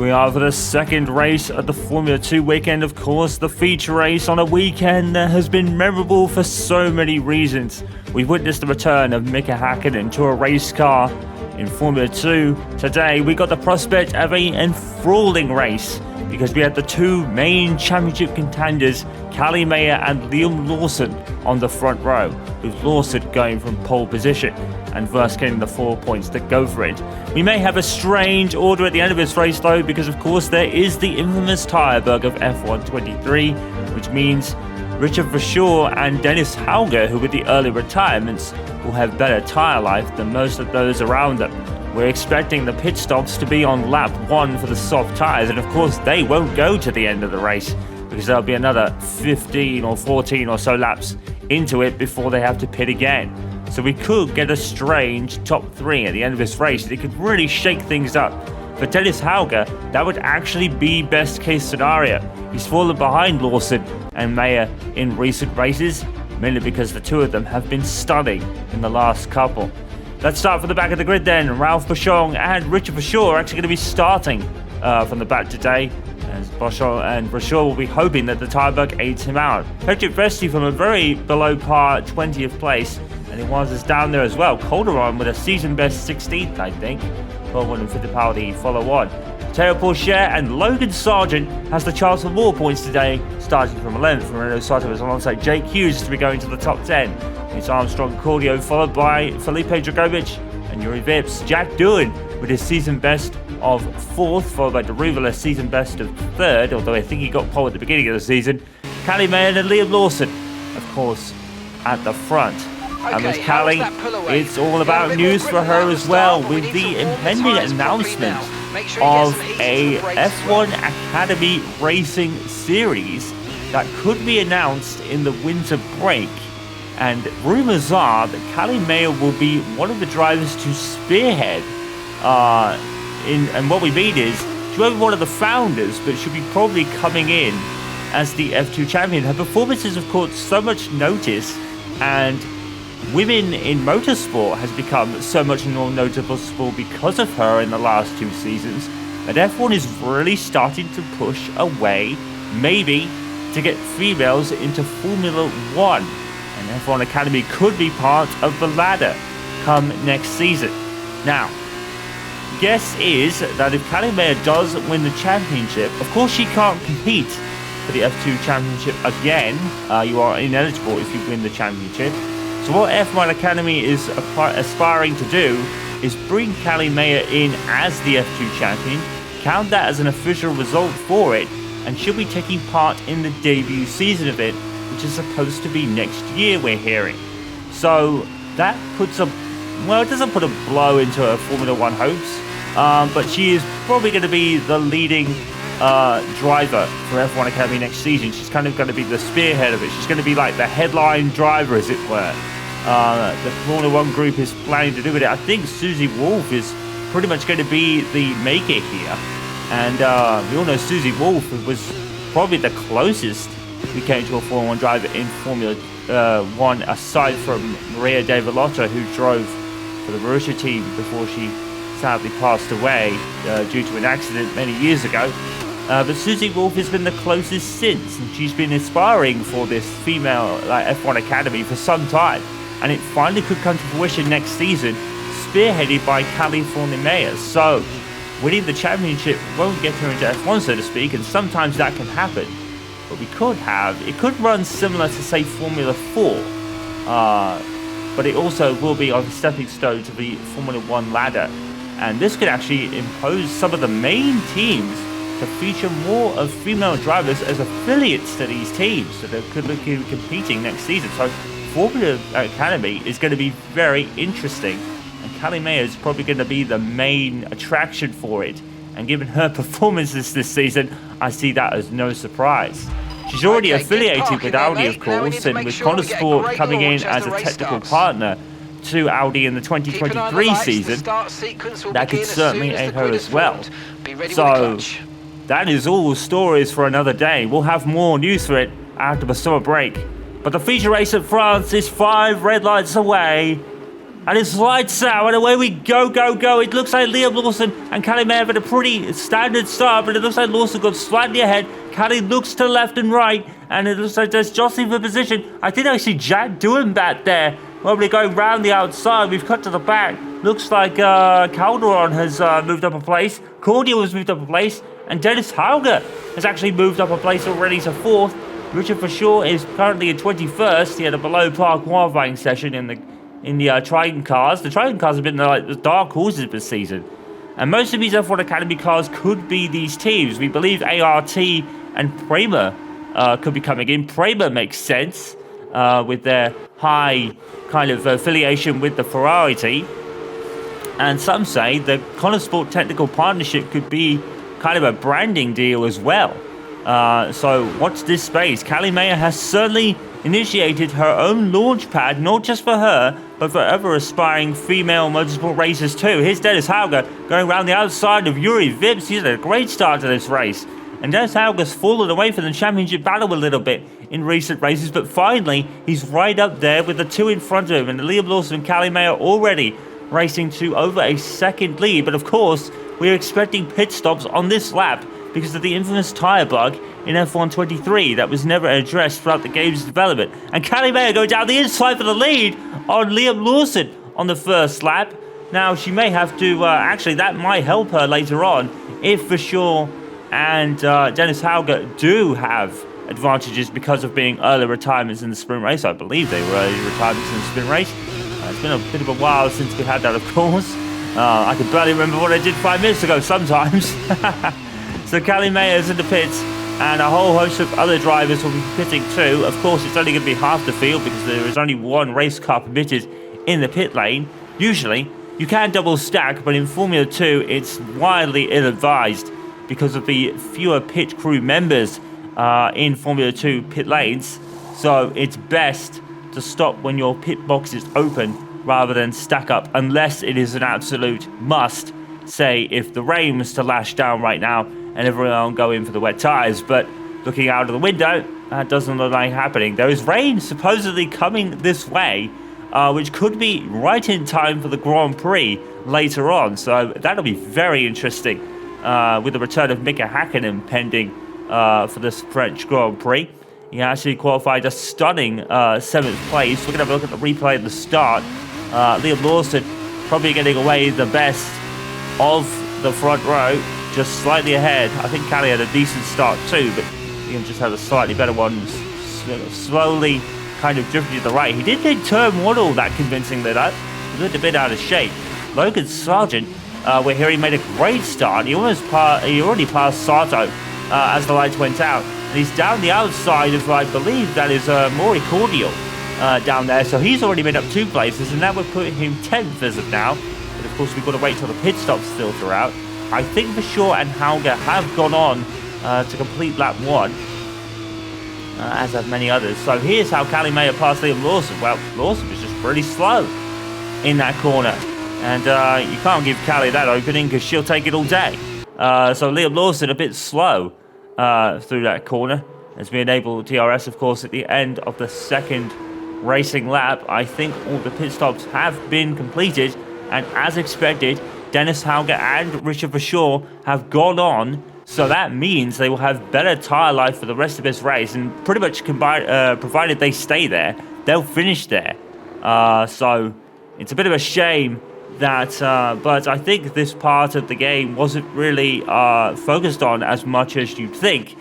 we are for the second race of the Formula 2 weekend. Of course, the feature race on a weekend that has been memorable for so many reasons. We've witnessed the return of Mika Häkkinen to a race car in Formula 2. Today, we got the prospect of an enthralling race because we had the two main championship contenders, Kalle Meyer and Liam Lawson, on the front row, with Lawson going from pole position and first getting the 4 points that go for it. We may have a strange order at the end of this race though, because of course there is the infamous tyre bug of F1 23, which means Richard Verschoor and Dennis Hauger, who with the early retirements, will have better tyre life than most of those around them. We're expecting the pit stops to be on lap 1 for the soft tyres, and of course they won't go to the end of the race because there'll be another 15 or 14 or so laps into it before they have to pit again. So we could get a strange top 3 at the end of this race. It could really shake things up. For Dennis Hauger, that would actually be best case scenario. He's fallen behind Lawson and Meyer in recent races, mainly because the two of them have been stunning in the last couple. Let's start from the back of the grid then. Ralph Boschung and Richard Verschoor are actually going to be starting from the back today, as Boschung and Verschoor will be hoping that the tyre bug aids him out. Petr Vesti from a very below par 20th place, and Iwasa's down there as well. Calderon with a season best 16th, I think. Baldwin and Fittipaldi follow on. Teo Pourchaire and Logan Sargent has the chance for more points today, starting from 11th. Renato Sato is alongside Jake Hughes to be going to the top 10. It's Armstrong Cordio followed by Felipe Dragovic and Yuri Vips. Jack Doohan with his season best of 4th, followed by Deruvala, season best of 3rd, although I think he got pole at the beginning of the season. Kalle Meyer and Liam Lawson, of course, at the front. And with Kalle, it's all about news for her as well, with the impending announcement of a F1 Academy Racing series that could be announced in the winter break. And rumours are that Kalle Meyer will be one of the drivers to spearhead. And what we mean is, she won't be one of the founders, but she'll be probably coming in as the F2 champion. Her performances have caught so much notice, and women in motorsport has become so much more noticeable because of her in the last 2 seasons, that F1 is really starting to push away, maybe, to get females into Formula 1. And F1 Academy could be part of the ladder come next season. Now, guess is that if Kalle Meyer does win the championship, of course she can't compete for the F2 championship again. You are ineligible if you win the championship. So what F1 Academy is aspiring to do is bring Kalle Meyer in as the F2 champion, count that as an official result for it, and she'll be taking part in the debut season of it, which is supposed to be next year, we're hearing. So that puts it doesn't put a blow into her Formula 1 hopes, but she is probably going to be the leading driver for F1 Academy next season. She's kind of going to be the spearhead of it. She's going to be like the headline driver, as it were. The Formula 1 group is planning to do it. I think Susie Wolff is pretty much going to be the maker here. And we all know Susie Wolff was probably the closest we came to a Formula 1 driver in Formula 1, aside from Maria De Villota, who drove for the Marussia team before she sadly passed away due to an accident many years ago. But Susie Wolff has been the closest since, and she's been aspiring for this female F1 Academy for some time, and it finally could come to fruition next season, spearheaded by Kalle Meyer. So winning the championship won't get her into F1, so to speak, and sometimes that can happen. But it could run similar to, say, Formula 4, but it also will be on a stepping stone to the Formula 1 ladder. And this could actually impose some of the main teams to feature more of female drivers as affiliates to these teams, so they could look at competing next season. So Formula Academy is going to be very interesting, and Kalle Meyer is probably going to be the main attraction for it. And given her performances this season, I see that as no surprise. She's already affiliated with Audi, of course, and with konnersport coming in as a technical partner to Audi in the 2023 season, that could certainly aid her as well. So that is all stories for another day. We'll have more news for it after the summer break. But the feature race at France is 5 red lights away. And it's lights out, and away we go, go, go. It looks like Liam Lawson and Callie may have had a pretty standard start, but it looks like Lawson got slightly ahead. Callie looks to left and right, and it looks like there's jostling for position. I did actually Jack doing back there. Probably going round the outside. We've cut to the back. Looks like Calderon has moved up a place. Cordial has moved up a place, and Dennis Hauger has actually moved up a place already to 4th. Richard for sure is currently in 21st. He had a below par qualifying session in the Trident cars. The Trident cars have been like the dark horses this season. And most of these F1 Academy cars could be these teams. We believe ART and Prema could be coming in. Prema makes sense with their high kind of affiliation with the Ferrari team. And some say the Konnersport Technical Partnership could be kind of a branding deal as well. So watch this space. Callie Mayer has certainly initiated her own launch pad, not just for her, but for other aspiring female motorsport racers too. Here's Dennis Hauger going around the outside of Yuri Vips. He's had a great start to this race. And Dennis Hauger's fallen away from the championship battle a little bit in recent races, but finally he's right up there with the 2 in front of him. And Liam Lawson and Callie Mayer already racing to over a second lead. But of course, we're expecting pit stops on this lap because of the infamous tyre bug in F1 23 that was never addressed throughout the game's development. And Callie Mayer going down the inside for the lead on Liam Lawson on the first lap. Now, she may have to, actually, that might help her later on if for sure and Dennis Hauger do have advantages because of being early retirements in the sprint race. I believe they were early retirements in the sprint race. It's been a bit of a while since we had that, of course. I can barely remember what I did 5 minutes ago sometimes. So Callie Mayer's in the pits, and a whole host of other drivers will be pitting too. Of course, it's only going to be half the field because there is only one race car permitted in the pit lane. Usually, you can double stack, but in Formula 2, it's widely ill-advised because of the fewer pit crew members in Formula 2 pit lanes. So it's best to stop when your pit box is open rather than stack up, unless it is an absolute must. Say if the rain was to lash down right now and everyone go in for the wet tyres, but looking out of the window, that doesn't look like happening. There is rain supposedly coming this way, which could be right in time for the Grand Prix later on, so that'll be very interesting with the return of Mika Hakkinen pending for this French Grand Prix. He actually qualified a stunning 7th place. We're going to have a look at the replay at the start. Liam Lawson probably getting away the best of the front row, just slightly ahead. I think Callie had a decent start too, but Liam just had a slightly better one, slowly kind of drifting to the right. He did take turn 1 all that convincingly though. He looked a bit out of shape. Logan Sargent, we're hearing, made a great start. He already passed Sato as the lights went out. And he's down the outside of, I believe that is Maury Cordial down there. So he's already made up 2 places, and that would put him 10th as of now. But of course, we've got to wait till the pit stops filter out. I think Bashir and Hauger have gone on to complete lap 1, as have many others. So here's how Callie Mayer passed Liam Lawson. Well, Lawson was just pretty slow in that corner. And you can't give Callie that opening because she'll take it all day. So Liam Lawson a bit slow through that corner. Has been able TRS, of course, at the end of the second racing lap. I think all the pit stops have been completed. And as expected, Dennis Hauger and Richard Bashir have gone on. So that means they will have better tyre life for the rest of this race. And pretty much provided they stay there, they'll finish there. So it's a bit of a shame that, but I think this part of the game wasn't really focused on as much as you'd think,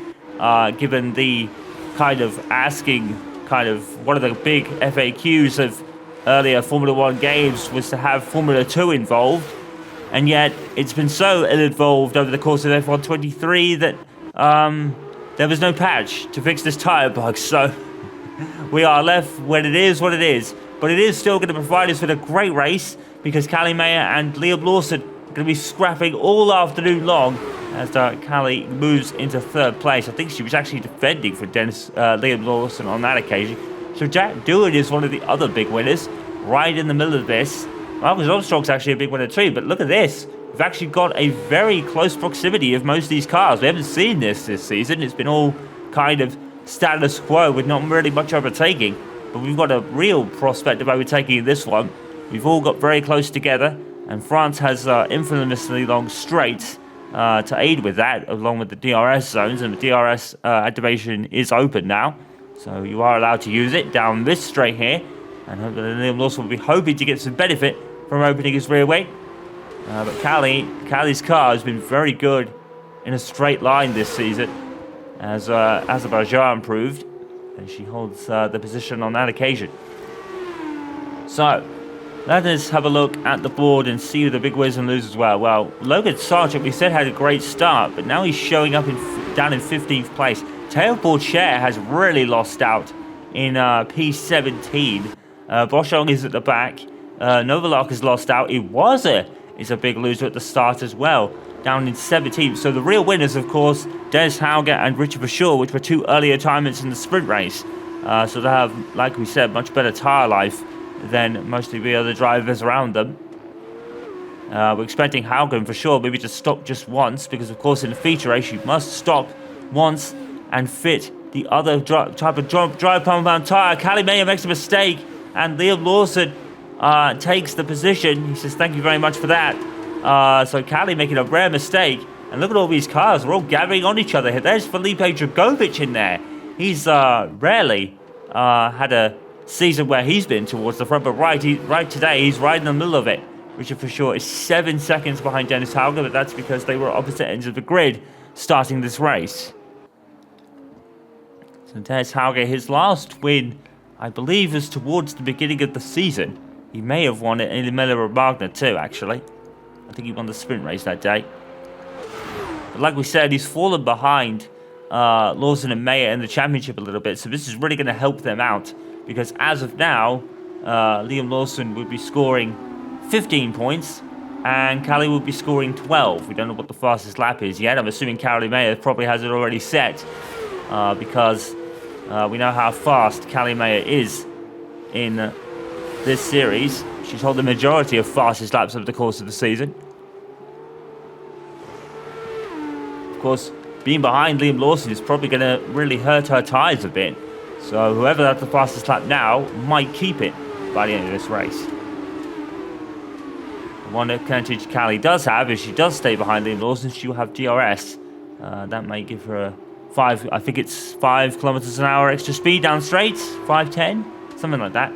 given the kind of asking, kind of one of the big FAQs of earlier Formula 1 games was to have Formula 2 involved, and yet it's been so ill-involved over the course of F1 23 that there was no patch to fix this tyre bug, so we are left when it is what it is. But it is still going to provide us with a great race, because Callie Mayer and Liam Lawson are going to be scrapping all afternoon long as Callie moves into 3rd place. I think she was actually defending for Liam Lawson on that occasion. So Jack Doohan is one of the other big winners, right in the middle of this. Marcus Armstrong's actually a big winner too, but look at this. We've actually got a very close proximity of most of these cars. We haven't seen this season. It's been all kind of status quo with not really much overtaking. But we've got a real prospect of overtaking this one. we've all got very close together, and France has infamously long straights to aid with that, along with the DRS zones, and the DRS activation is open now, so you are allowed to use it down this straight here, and Liam Lawson will be hoping to get some benefit from opening his rear wing. But Callie's car has been very good in a straight line this season, as Azerbaijan improved, and she holds the position on that occasion. So, let us have a look at the board and see who the big winners and losers were. Well, Logan Sargent, we said, had a great start, but now he's showing up down in 15th place. Teo Porcher has really lost out in P17. Boschong is at the back. Novalak has lost out. Iwasa is a big loser at the start as well, down in 17th. So the real winners, of course, Des Hauger and Richard Verschoor, which were two earlier timers in the sprint race. So they have, like we said, much better tyre life than most of the other drivers around them. We're expecting Hauger and Verschoor maybe to stop just once, because of course in the feature race you must stop once and fit the other type of drive compound tyre. Callie Mayer makes a mistake, and Liam Lawson takes the position. He says, thank you very much for that. So Callie making a rare mistake. And look at all these cars. They're all gathering on each other here. There's Felipe Dragovic in there. He's rarely had a season where he's been towards the front. But right today, he's right in the middle of it. Richard Verschoor is 7 seconds behind Dennis Hauger. But that's because they were opposite ends of the grid starting this race. So Dennis Hauger, his last win, I believe, was towards the beginning of the season. He may have won it in Emilia-Romagna too, actually. I think he won the sprint race that day. But like we said, he's fallen behind Lawson and Mayer in the championship a little bit, so this is really going to help them out, because as of now, Liam Lawson would be scoring 15 points, and Callie would be scoring 12. We don't know what the fastest lap is yet. I'm assuming Callie Mayer probably has it already set, because we know how fast Callie Mayer is in this series. She's held the majority of fastest laps over the course of the season. Of course, being behind Liam Lawson is probably going to really hurt her tyres a bit. So whoever has the fastest lap now might keep it by the end of this race. The one advantage Callie does have, if she does stay behind Liam Lawson, she will have DRS. That may give her a 5 kilometers an hour extra speed down straights, 5:10, something like that.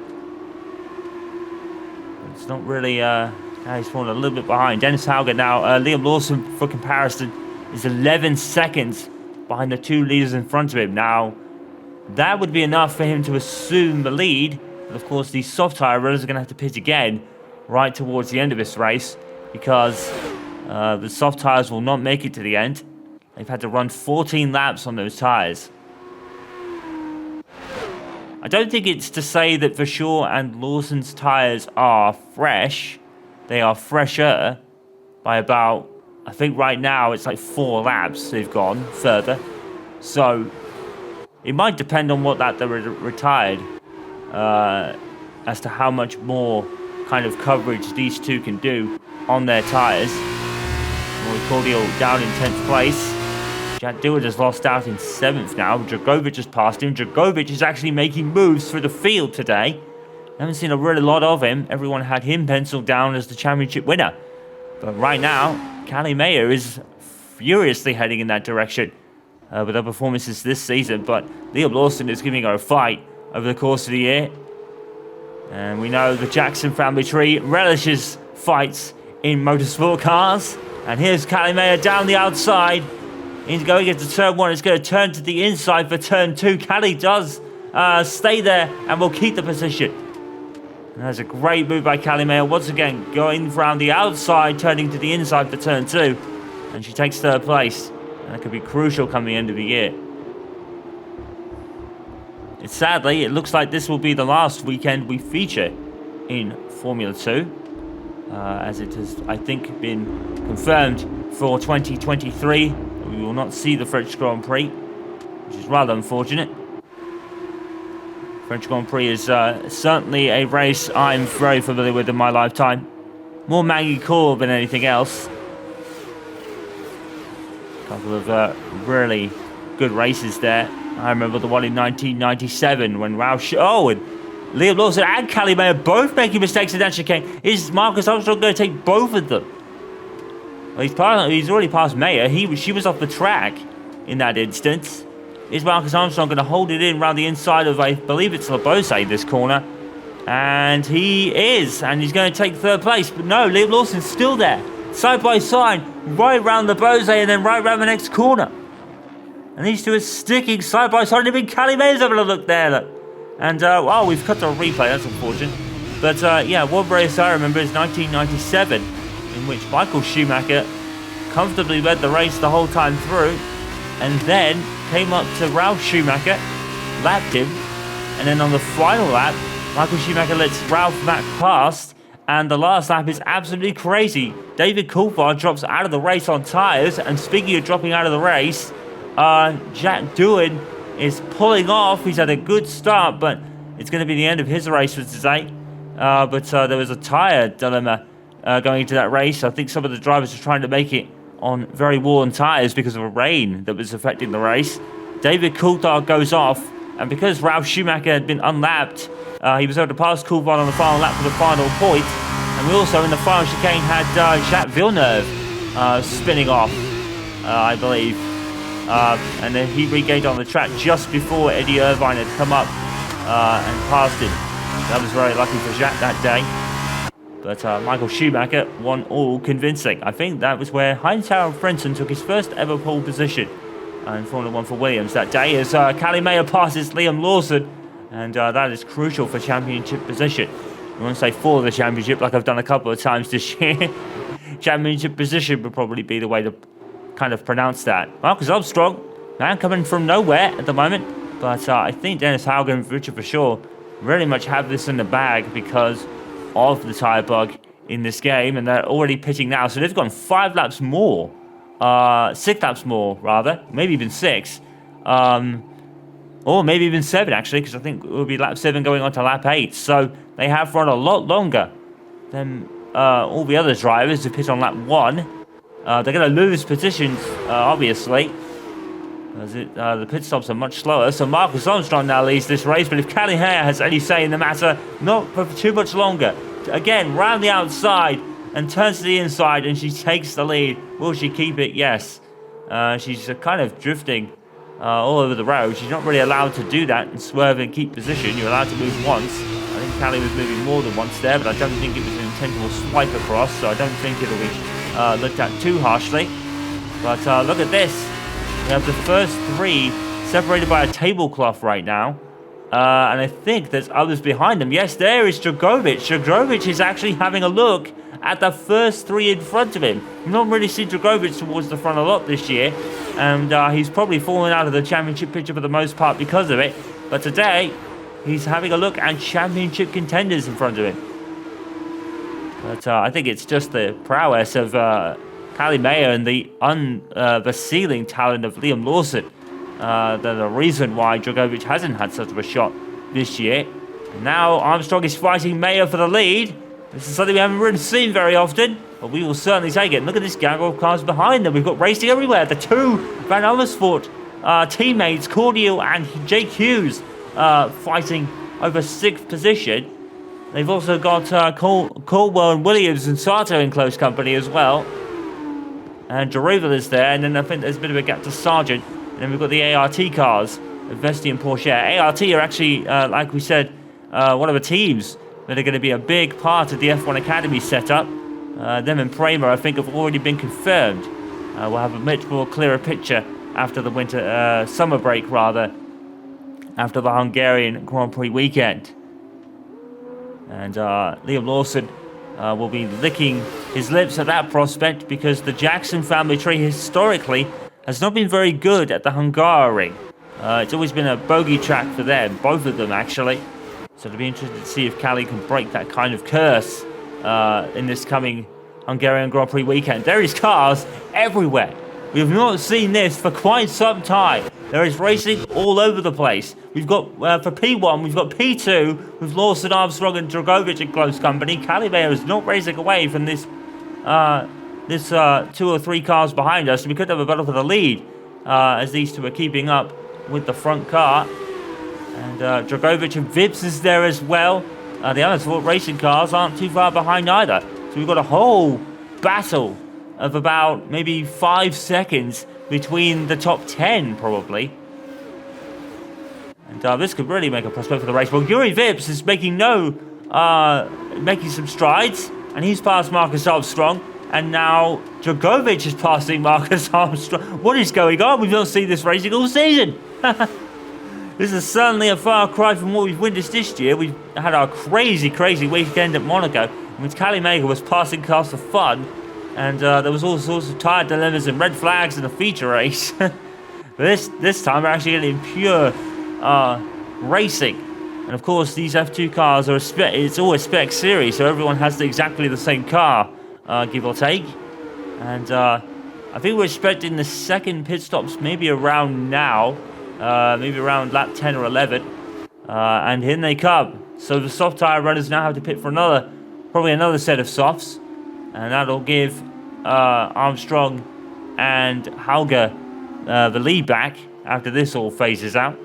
It's not really, he's fallen a little bit behind. Dennis Hauger now, Liam Lawson, for comparison, is 11 seconds behind the two leaders in front of him. Now, that would be enough for him to assume the lead. But of course, these soft tyre runners are going to have to pit again right towards the end of this race, because the soft tyres will not make it to the end. They've had to run 14 laps on those tyres. I don't think it's to say that Verschoor and Lawson's tyres are fresh. They are fresher by about, I think right now it's like 4 laps they've gone further. So it might depend on what that they're retired as to how much more kind of coverage these two can do on their tyres. Cordial down in 10th place. Jack Dewar has lost out in 7th now. Dragovic has passed him. Dragovic is actually making moves through the field today. I haven't seen a really lot of him. Everyone had him penciled down as the championship winner. But right now, Callie Mayer is furiously heading in that direction with her performances this season. But Liam Lawson is giving her a fight over the course of the year. And we know the Jackson family tree relishes fights in motorsport cars. And here's Callie Mayer down the outside. He's going into turn 1. It's going to turn to the inside for turn 2. Callie does stay there and will keep the position. And that's a great move by Callie Mayer. Once again, going around the outside, turning to the inside for turn 2. And she takes 3rd place. And that could be crucial come the end of the year. Sadly, it looks like this will be the last weekend we feature in Formula 2. As it has, I think, been confirmed for 2023. We will not see the French Grand Prix, which is rather unfortunate. French Grand Prix is certainly a race I'm very familiar with in my lifetime. More Maggie Core than anything else. A couple of really good races there. I remember the one in 1997 when Roush... Oh, and Liam Lawson and Callie May are both making mistakes in that chicane. Is Marcus Armstrong going to take both of them? Well, he's already passed Mayer. She was off the track in that instance. Is Marcus Armstrong going to hold it in around the inside of, I believe it's Labose, this corner? And he is. And he's going to take third place. But no, Liam Lawson's still there. Side by side. Right around Labose and then right around the next corner. And these two are sticking side by side. And even Callie May's having a look there. Look. And, well, we've cut to a replay. That's unfortunate. But, yeah, one race I remember is 1997. In which Michael Schumacher comfortably led the race the whole time through. And then came up to Ralf Schumacher, lapped him, and then on the final lap, Michael Schumacher lets Ralf back past, and the last lap is absolutely crazy. David Coulthard drops out of the race on tyres, and speaking of dropping out of the race, Jack Doohan is pulling off. He's had a good start, but it's going to be the end of his race for today. But there was a tyre dilemma going into that race. I think some of the drivers are trying to make it on very worn tyres because of a rain that was affecting the race. David Coulthard goes off, and because Ralf Schumacher had been unlapped, he was able to pass Coulthard on the final lap for the final point. And we also, in the final chicane, had Jacques Villeneuve spinning off, I believe. And then he regained on the track just before Eddie Irvine had come up and passed him. That was very lucky for Jacques that day. But Michael Schumacher won all convincing. I think that was where Heinz-Harald Frentzen took his first ever pole position in Formula 1 for Williams that day, as Callie Mayer passes Liam Lawson, and that is crucial for championship position. I want to say for the championship, like I've done a couple of times this year. Championship position would probably be the way to kind of pronounce that. Marcus Armstrong, man, coming from nowhere at the moment, but I think Dennis Hauger and Richard Verschoor really much have this in the bag because of the tyre bug in this game, and they're already pitting now, so they've gone 5 laps more, 6 laps more rather, maybe even 6, or maybe even 7 actually, because I think it will be lap 7 going on to lap 8, so they have run a lot longer than all the other drivers who pit on lap 1. They're going to lose positions, obviously, as the pit stops are much slower. So Marcus Armstrong now leads this race, but if Callie Mayer has any say in the matter, not for too much longer. Again, round the outside and turns to the inside, and she takes the lead. Will she keep it? Yes. She's kind of drifting all over the road. She's not really allowed to do that and swerve and keep position. You're allowed to move once. I think Callie was moving more than once there, but I don't think it was an intentional swipe across, so I don't think it'll be looked at too harshly. But look at this. We have the first 3 separated by a tablecloth right now. And I think there's others behind them. Yes, there is Dragovic. Dragovic is actually having a look at the first 3 in front of him. We've not really seen Dragovic towards the front a lot this year. And he's probably fallen out of the championship picture for the most part because of it. But today, he's having a look at championship contenders in front of him. But I think it's just the prowess of Callie Mayer and the ceiling talent of Liam Lawson. The reason why Dragovic hasn't had such of a shot this year. And now Armstrong is fighting Mayer for the lead. This is something we haven't really seen very often, but we will certainly take it. Look at this gang of cars behind them. We've got racing everywhere. The 2 Van Amersfoort teammates, Cordial and Jake Hughes, fighting over 6th position. They've also got Caldwell and Williams and Sato in close company as well. And Jaruval is there, and then I think there's a bit of a gap to Sargent. And then we've got the ART cars, Vesti and Porsche. ART are actually, like we said, one of the teams that are going to be a big part of the F1 Academy setup. Them and Prema, I think, have already been confirmed. We'll have a much more clearer picture after the summer break, rather, after the Hungarian Grand Prix weekend. And Liam Lawson will be licking his lips at that prospect because the Jackson family tree historically has not been very good at the Hungaroring. It's always been a bogey track for them, both of them actually. So it'll be interesting to see if Callie can break that kind of curse in this coming Hungarian Grand Prix weekend. There is cars everywhere. We have not seen this for quite some time. There is racing all over the place. We've got, for P1, we've got P2 with Lawson, Armstrong and Dragovic in close company. Callie Mayer is not racing away from this 2 or 3 cars behind us. We could have a battle for the lead as these two are keeping up with the front car. And Dragovic and Vips is there as well. The other sport racing cars aren't too far behind either. So we've got a whole battle of about maybe 5 seconds between the top 10, probably. And this could really make a prospect for the race. Well, Yuri Vips is making some strides, and he's passed Marcus Armstrong. And now Dragovic is passing Marcus Armstrong. What is going on? We've not seen this racing all season. This is certainly a far cry from what we've witnessed this year. We've had our crazy weekend at Monaco, in which Cali Mega was passing cars for fun. And there was all sorts of tyre dilemmas and red flags in a feature race. But this time we're actually getting pure racing. And of course, these F2 cars are it's always spec series, so everyone has exactly the same car, give or take. And I think we're expecting the second pit stops maybe around now, maybe around lap 10 or 11. And in they come. So the soft tyre runners now have to pit for probably another set of softs. And that'll give Armstrong and Hauger the lead back after this all phases out.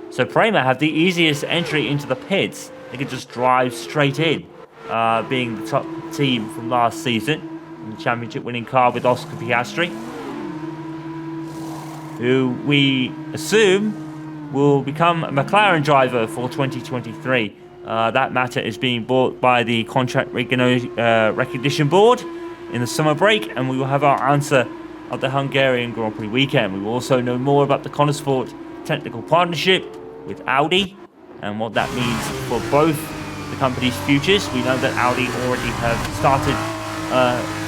So Prema have the easiest entry into the pits. They can just drive straight in, being the top team from last season. The championship winning car with Oscar Piastri, who we assume will become a McLaren driver for 2023. That matter is being bought by the contract recognition board in the summer break, and we will have our answer at the Hungarian Grand Prix weekend. We will also know more about the konnersport technical partnership with Audi and what that means for both the company's futures. We know that Audi already have started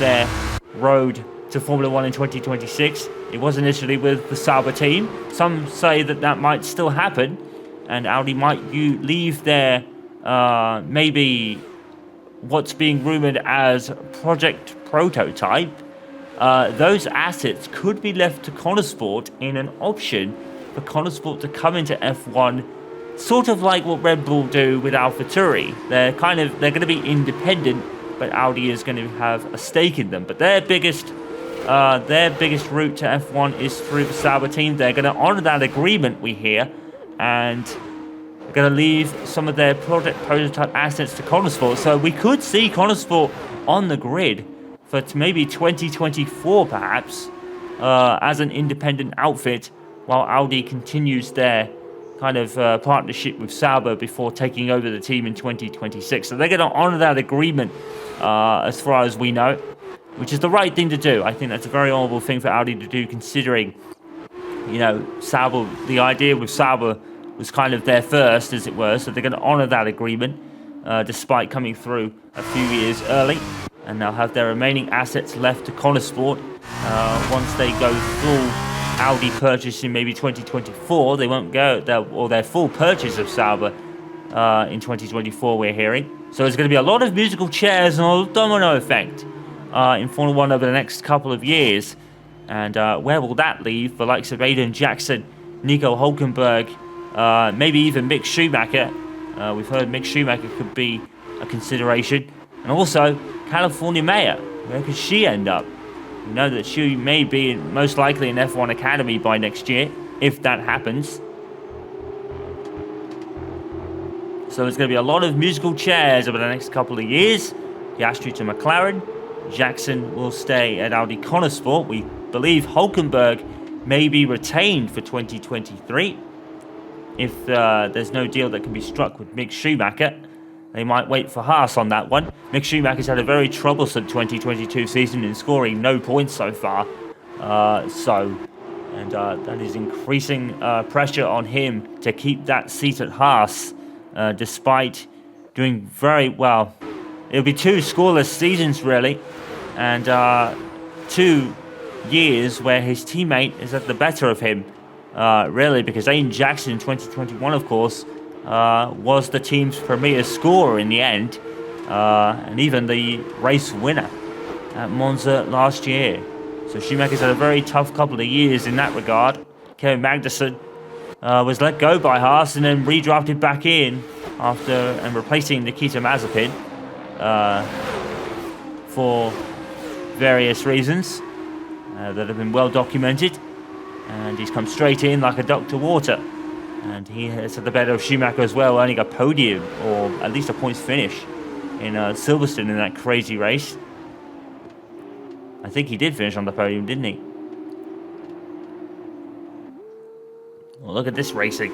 their road to Formula 1 in 2026. It was initially with the Sauber team. Some say that might still happen, and Audi might leave their maybe what's being rumoured as Project Prototype. Those assets could be left to konnersport in an option for konnersport to come into F1, sort of like what Red Bull do with AlphaTauri. They're going to be independent, but Audi is going to have a stake in them. But their biggest route to F1 is through the Sauber team. They're going to honour that agreement, we hear, and they're going to leave some of their Project Prototype assets to konnersport. So we could see konnersport on the grid for maybe 2024, perhaps, as an independent outfit, while Audi continues their kind of partnership with Sauber before taking over the team in 2026. So they're going to honour that agreement, as far as we know, which is the right thing to do. I think that's a very honourable thing for Audi to do, considering, Sauber, the idea with Sauber was kind of there first, as it were. So they're going to honour that agreement, despite coming through a few years early. And they'll have their remaining assets left to konnersport. Once they go full Audi purchase in maybe 2024, they won't go, their full purchase of Sauber in 2024, we're hearing. So there's going to be a lot of musical chairs and a domino effect in Formula 1 over the next couple of years. And where will that leave the likes of Aiden Jackson, Nico Hülkenberg, maybe even Mick Schumacher? We've heard Mick Schumacher could be a consideration. And also California Maya. Where could she end up? We know that she may be most likely in F1 Academy by next year, if that happens. So there's going to be a lot of musical chairs over the next couple of years. Piastri to McLaren. Jackson will stay at Audi konnersport. We believe Hülkenberg may be retained for 2023. If there's no deal that can be struck with Mick Schumacher, they might wait for Haas on that one. Mick Schumacher's had a very troublesome 2022 season in scoring no points so far. That is increasing pressure on him to keep that seat at Haas, despite doing very well. It'll be 2 scoreless seasons, really, and 2 years where his teammate is at the better of him, really, because Aiden Jackson in 2021, of course, was the team's premier scorer in the end, and even the race winner at Monza last year. So Schumacher's had a very tough couple of years in that regard. Kevin Magnussen was let go by Haas and then redrafted back in and replacing Nikita Mazepin for various reasons that have been well documented, and he's come straight in like a duck to water. And he is at the better of Schumacher as well, earning a podium, or at least a points finish, in Silverstone in that crazy race. I think he did finish on the podium, didn't he? Well, look at this racing.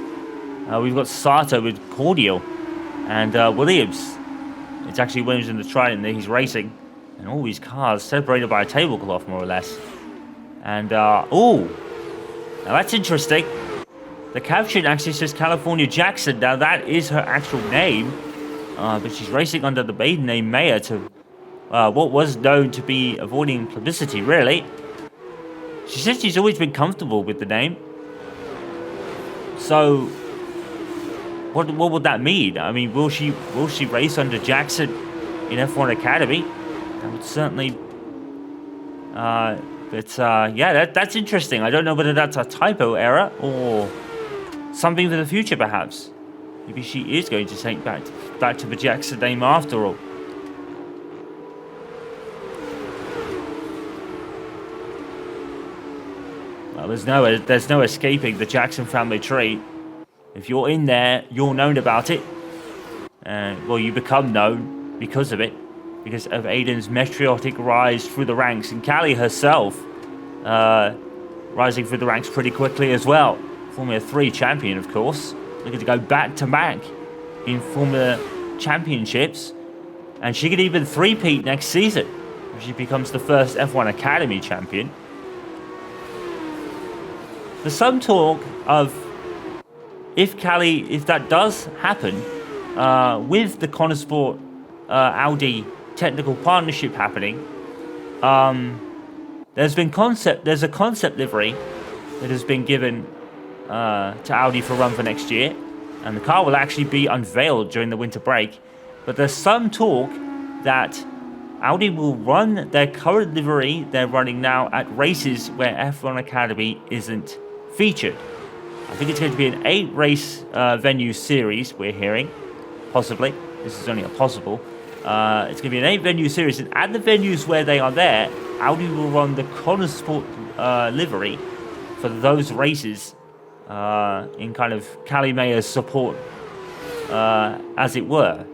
We've got Sato with Cordial, and Williams. It's actually Williams in the Trident that he's racing. And all these cars separated by a tablecloth, more or less. And, now that's interesting. The caption actually says California Jackson. Now, that is her actual name. But she's racing under the maiden name Maya to what was known to be avoiding publicity, really. She says she's always been comfortable with the name. So, what would that mean? I mean, will she race under Jackson in F1 Academy? That would certainly... yeah, that's interesting. I don't know whether that's a typo error or something for the future, perhaps. Maybe she is going to take back to the Jackson name after all. Well, there's no escaping the Jackson family tree. If you're in there, you're known about it. Well, you become known because of it. Because of Aiden's meteoric rise through the ranks. And Callie herself rising through the ranks pretty quickly as well. Formula 3 champion, of course. Looking to go back-to-back in Formula Championships. And she could even three-peat next season if she becomes the first F1 Academy champion. There's some talk of, if that does happen, with the konnersport Audi technical partnership happening, there's a concept livery that has been given to Audi for run for next year, and the car will actually be unveiled during the winter break. But there's some talk that Audi will run their current livery they're running now at races where F1 Academy isn't featured. I think it's going to be an 8-race venue series, we're hearing. Possibly. This is only a possible. It's going to be an 8-venue series, and at the venues where they are there, Audi will run the konnersport livery for those races in kind of Callie Mayer's support, as it were.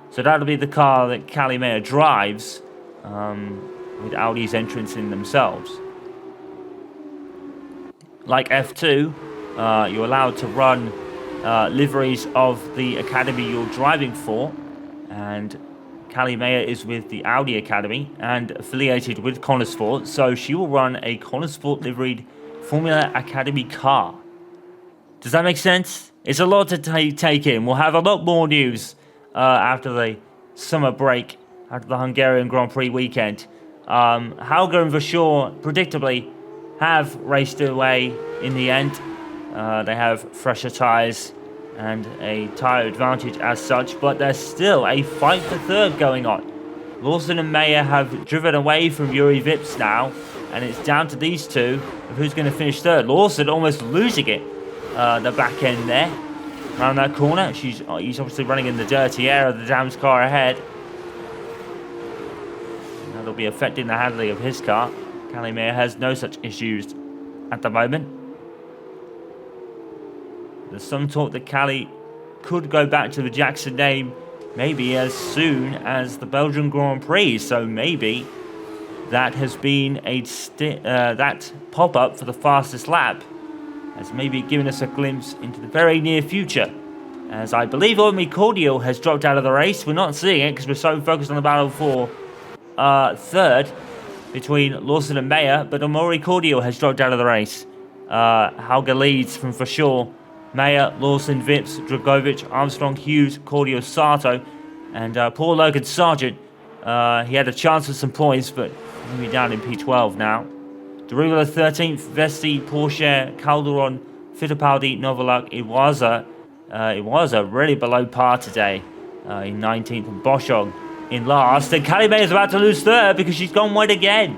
So that'll be the car that Callie Mayer drives with Audi's entrance in themselves. Like F2, you're allowed to run liveries of the academy you're driving for, and Callie Mayer is with the Audi Academy and affiliated with konnersport, so she will run a konnersport liveried Formula Academy car. Does that make sense? It's a lot to take in. We'll have a lot more news after the summer break, after the Hungarian Grand Prix weekend. Hauger and Verschoor, predictably, have raced away in the end. They have fresher tyres and a tyre advantage as such, but there's still a fight for third going on. Lawson and Mayer have driven away from Yuri Vips now, and it's down to these two of who's going to finish third. Lawson almost losing it, the back end there, around that corner. He's obviously running in the dirty air of the Dams car ahead. And that'll be affecting the handling of his car. Callie Mayer has no such issues at the moment. There's some talk that Callie could go back to the Jackson name maybe as soon as the Belgian Grand Prix. So maybe that has been that pop-up for the fastest lap has maybe given us a glimpse into the very near future. As I believe Amuyu Cordial has dropped out of the race. We're not seeing it because we're so focused on the battle for third between Lawson and Mayer, but Amuyu Cordial has dropped out of the race. Hauger leads from for sure. Mayer, Lawson, Vips, Dragovic, Armstrong, Hughes, Cordial, Sato, and poor Logan Sargent. He had a chance for some points, but he's going to be down in P12 now. Derulo 13th, Vesti, Porsche, Calderon, Fittipaldi, Novaluk, Iwasa. Iwasa really below par today in 19th, and Boschong in last. And Callie Mayer is about to lose third because she's gone wide again.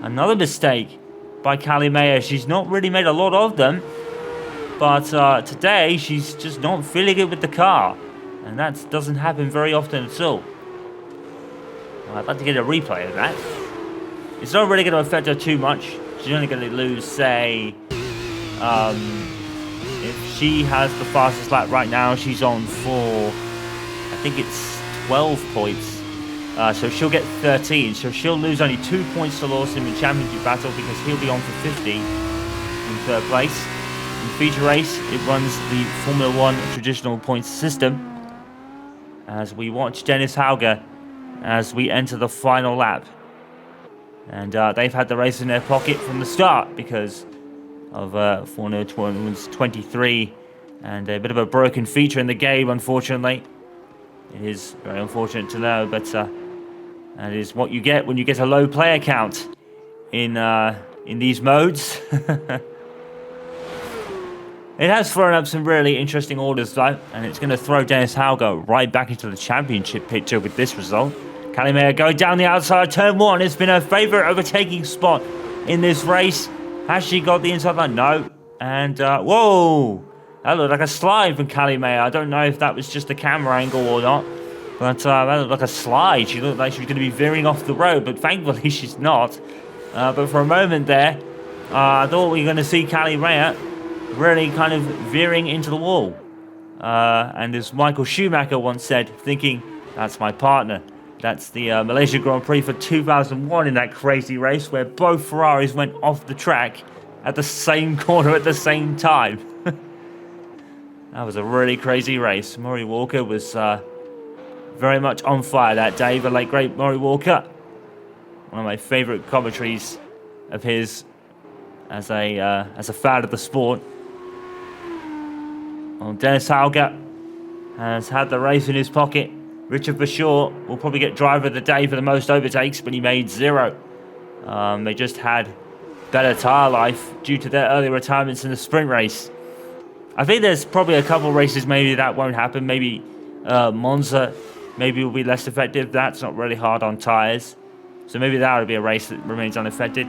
Another mistake by Callie Mayer. She's not really made a lot of them, but today she's just not feeling it with the car, and that doesn't happen very often at all. Well, I'd like to get a replay of that. It's not really going to affect her too much. She's only going to lose, say, if She has the fastest lap right now. She's on for, I think it's 12 points. So she'll get 13. So she'll lose only 2 points to Lawson in the championship battle because he'll be on for 50 in third place. In the feature race, it runs the Formula 1 traditional points system. As we watch Dennis Hauger as we enter the final lap. And they've had the race in their pocket from the start because of Formula 23 and a bit of a broken feature in the game, unfortunately. It is very unfortunate to know, but that is what you get when you get a low player count in these modes. It has thrown up some really interesting orders, though, and it's going to throw Dennis Hauger right back into the championship picture with this result. Callie Mayer going down the outside of turn 1. It's been her favourite overtaking spot in this race. Has she got the inside line? No. And, whoa! That looked like a slide from Callie Mayer. I don't know if that was just a camera angle or not, but that looked like a slide. She looked like she was going to be veering off the road, but thankfully she's not. But for a moment there, I thought we were going to see Callie Mayer really kind of veering into the wall. And as Michael Schumacher once said, thinking, that's my partner. That's the Malaysia Grand Prix for 2001 in that crazy race where both Ferraris went off the track at the same corner at the same time. That was a really crazy race. Murray Walker was very much on fire that day. The late great Murray Walker. One of my favourite commentaries of his as a fan of the sport. Well, Dennis Hauger has had the race in his pocket. Richard Bashaw will probably get driver of the day for the most overtakes, but he made 0. They just had better tyre life due to their early retirements in the sprint race. I think there's probably a couple races maybe that won't happen. Maybe Monza maybe will be less effective. That's not really hard on tyres. So maybe that would be a race that remains unaffected.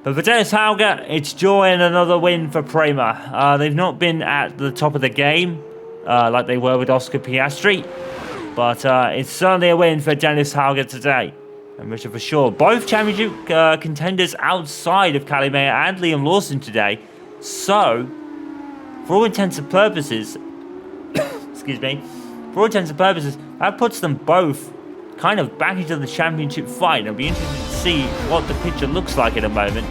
But for Dennis Hauger, it's joy and another win for Prema. They've not been at the top of the game like they were with Oscar Piastri. But it's certainly a win for Dennis Hauger today. And Richard for sure. Both championship contenders outside of Callie Mayer and Liam Lawson today. So, for all intents and purposes, excuse me, for all intents and purposes, that puts them both kind of back into the championship fight. It'll be interesting to see what the picture looks like in a moment.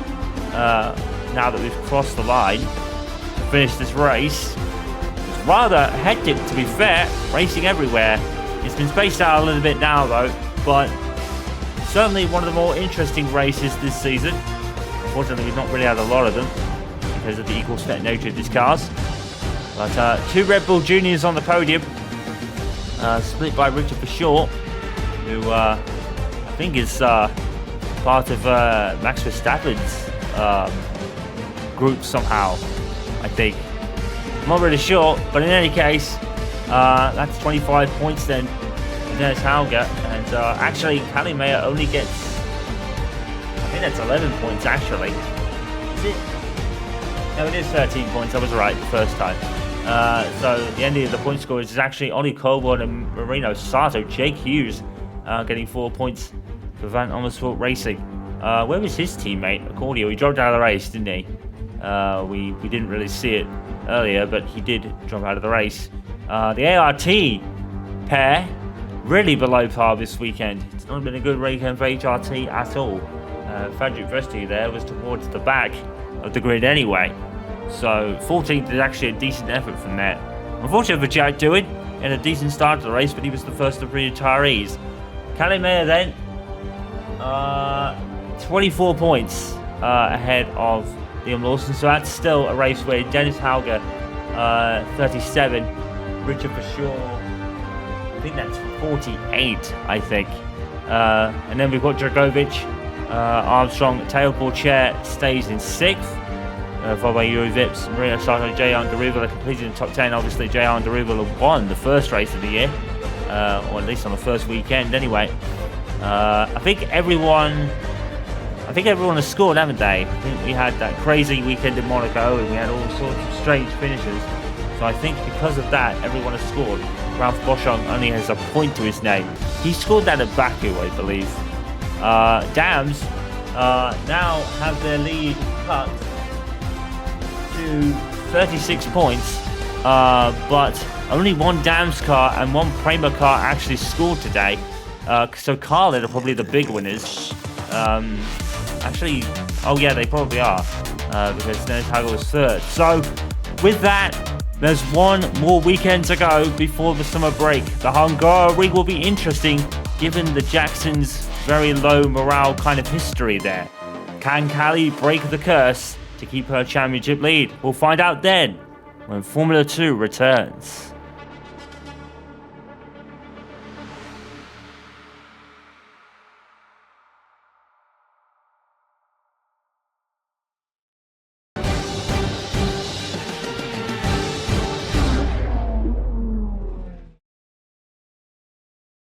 Now that we've crossed the line to finish this race. It's rather hectic, to be fair, racing everywhere. It's been spaced out a little bit now though, but certainly one of the more interesting races this season. Unfortunately, we've not really had a lot of them because of the equal spec nature of these cars. But 2 Red Bull Juniors on the podium, split by Richard Bashaw, who I think is part of Max Verstappen's group somehow, I think. I'm not really sure, but in any case, that's 25 points then for Dennis Hauger, and actually Callie Mayer only gets, I think that's 11 points actually. Is it? No, it is 13 points, I was right the first time. So the ending of the point score is actually Ollie Colborne and Marino Sato. Jake Hughes getting 4 points for Van Amersfoort Racing. Where was his teammate, Accordio? He dropped out of the race, didn't he? We didn't really see it earlier, but he did drop out of the race. The ART pair really below par this weekend. It's not been a good weekend for HRT at all. Frederick Vesti there was towards the back of the grid anyway. So 14th is actually a decent effort from there. Unfortunately for Jack Dewey, in a decent start to the race, but he was the first of the retirees. Callie Mayer then, 24 points ahead of Liam Lawson. So that's still a race where Dennis Hauger, 37, Richard Bashaw, I think that's 48, I think. And then we've got Dragovic, Armstrong, Teo Pourchaire stays in 6th. Followed by Yuri Vips, Marino Sato, Jayan Daruvula completed in the top 10. Obviously, Jayan Daruvula won the first race of the year, or at least on the first weekend anyway. I think everyone has scored, haven't they? I think we had that crazy weekend in Monaco and we had all sorts of strange finishes. So I think because of that, everyone has scored. Ralph Boschung only has a point to his name. He scored that at Baku, I believe. Dams now have their lead cut to 36 points, but only one Dams car and one Prema car actually scored today. So Carlin are probably the big winners. Actually, oh yeah, they probably are, because Nenetaga was third. So with that, there's one more weekend to go before the summer break. The Hungary will be interesting, given the Jacksons' very low morale kind of history there. Can Callie break the curse to keep her championship lead? We'll find out then, when Formula 2 returns.